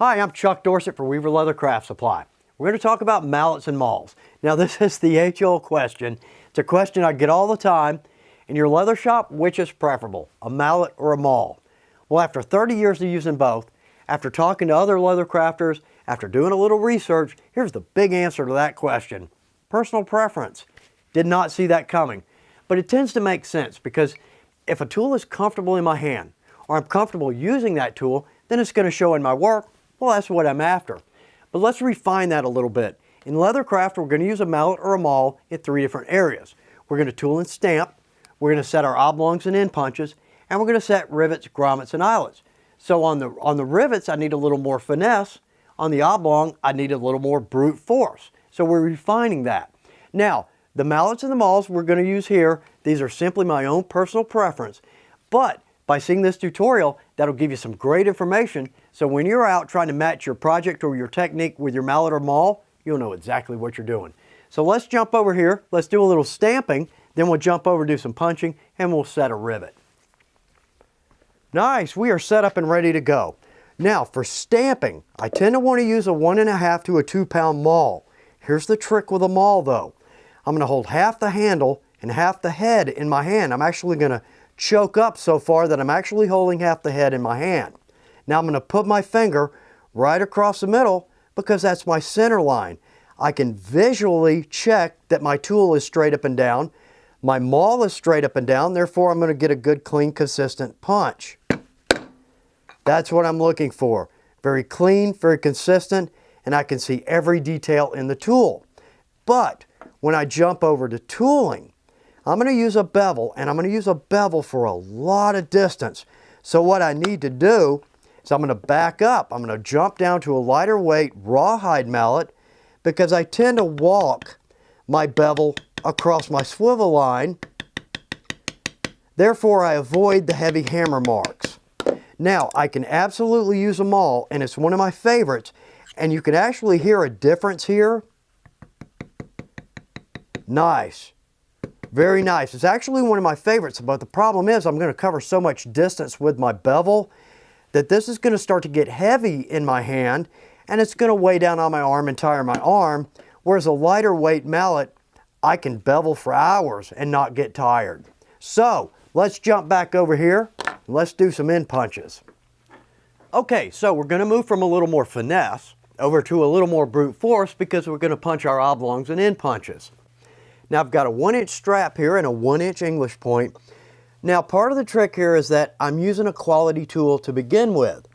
Hi, I'm Chuck Dorsett for Weaver Leather Craft Supply. We're going to talk about mallets and mauls. Now this is the age-old question. It's a question I get all the time. In your leather shop, which is preferable, a mallet or a maul? Well, after 30 years of using both, after talking to other leather crafters, after doing a little research, here's the big answer to that question. Personal preference. Did not see that coming. But it tends to make sense because if a tool is comfortable in my hand, or I'm comfortable using that tool, then it's going to show in my work. Well, that's what I'm after. But let's refine that a little bit. In leathercraft, we're going to use a mallet or a maul in 3 different areas. We're going to tool and stamp, we're going to set our oblongs and end punches, and we're going to set rivets, grommets, and eyelets. So on the rivets, I need a little more finesse. On the oblong, I need a little more brute force. So we're refining that. Now, the mallets and the mauls we're going to use here, these are simply my own personal preference. But by seeing this tutorial, that'll give you some great information. So when you're out trying to match your project or your technique with your mallet or maul, you'll know exactly what you're doing. So let's jump over here. Let's do a little stamping. Then we'll jump over, do some punching, and we'll set a rivet. Nice, we are set up and ready to go. Now for stamping, I tend to want to use a 1.5 to a 2 pound maul. Here's the trick with a maul though. I'm going to hold half the handle and half the head in my hand. I'm actually going to choke up so far that I'm actually holding half the head in my hand. Now I'm going to put my finger right across the middle because that's my center line. I can visually check that my tool is straight up and down. My maul is straight up and down, therefore I'm going to get a good, clean, consistent punch. That's what I'm looking for. Very clean, very consistent, and I can see every detail in the tool. But when I jump over to tooling, I'm going to use a bevel, and I'm going to use a bevel for a lot of distance. So what I need to do is I'm going to back up. I'm going to jump down to a lighter weight rawhide mallet because I tend to walk my bevel across my swivel line. Therefore, I avoid the heavy hammer marks. Now, I can absolutely use a maul, and it's one of my favorites, and you can actually hear a difference here. Nice. Very nice. It's actually one of my favorites, but the problem is I'm going to cover so much distance with my bevel that this is going to start to get heavy in my hand, and it's going to weigh down on my arm and tire my arm, whereas a lighter weight mallet, I can bevel for hours and not get tired. So, let's jump back over here. Let's do some end punches. Okay, so we're going to move from a little more finesse over to a little more brute force because we're going to punch our oblongs and end punches. Now I've got a 1-inch strap here and a 1-inch English point. Now part of the trick here is that I'm using a quality tool to begin with.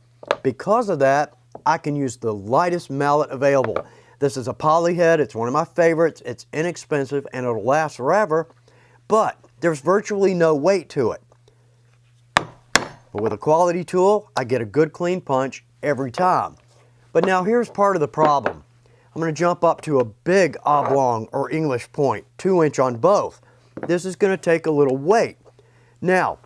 Because of that, I can use the lightest mallet available. This is a poly head, it's one of my favorites, it's inexpensive and it'll last forever, but there's virtually no weight to it. But with a quality tool, I get a good clean punch every time. But now here's part of the problem. I'm going to jump up to a big oblong or English point, 2-inch on both. This is going to take a little weight. Now,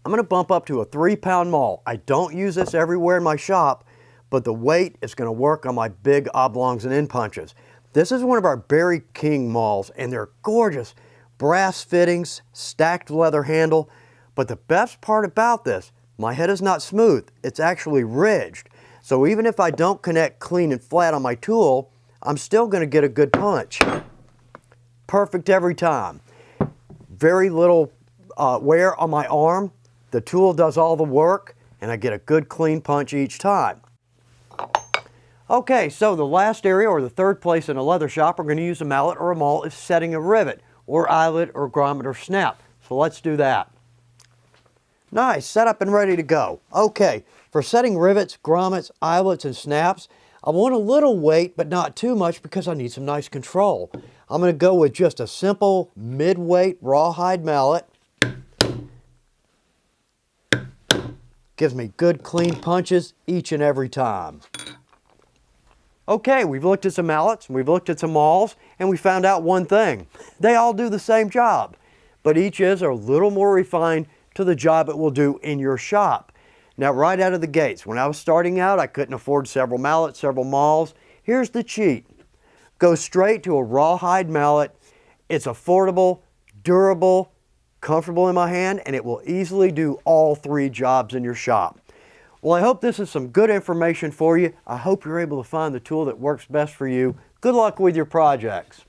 I'm going to bump up to a 3-pound maul. I don't use this everywhere in my shop, but the weight is going to work on my big oblongs and end punches. This is one of our Berry King mauls, and they're gorgeous. Brass fittings, stacked leather handle. But the best part about this, my head is not smooth, it's actually ridged. So even if I don't connect clean and flat on my tool, I'm still going to get a good punch. Perfect every time. Very little wear on my arm. The tool does all the work, and I get a good clean punch each time. Okay, so the last area, or the third place in a leather shop, we're going to use a mallet or a maul, is setting a rivet, or eyelet, or grommet, or snap. So let's do that. Nice, set up and ready to go. Okay, for setting rivets, grommets, eyelets, and snaps, I want a little weight, but not too much because I need some nice control. I'm going to go with just a simple mid-weight rawhide mallet. Gives me good clean punches each and every time. Okay, we've looked at some mallets, we've looked at some mauls, and we found out one thing. They all do the same job, but each is a little more refined to the job it will do in your shop. Now right out of the gates, when I was starting out, I couldn't afford several mallets, several mauls. Here's the cheat. Go straight to a rawhide mallet. It's affordable, durable, comfortable in my hand, and it will easily do all 3 jobs in your shop. Well, I hope this is some good information for you. I hope you're able to find the tool that works best for you. Good luck with your projects.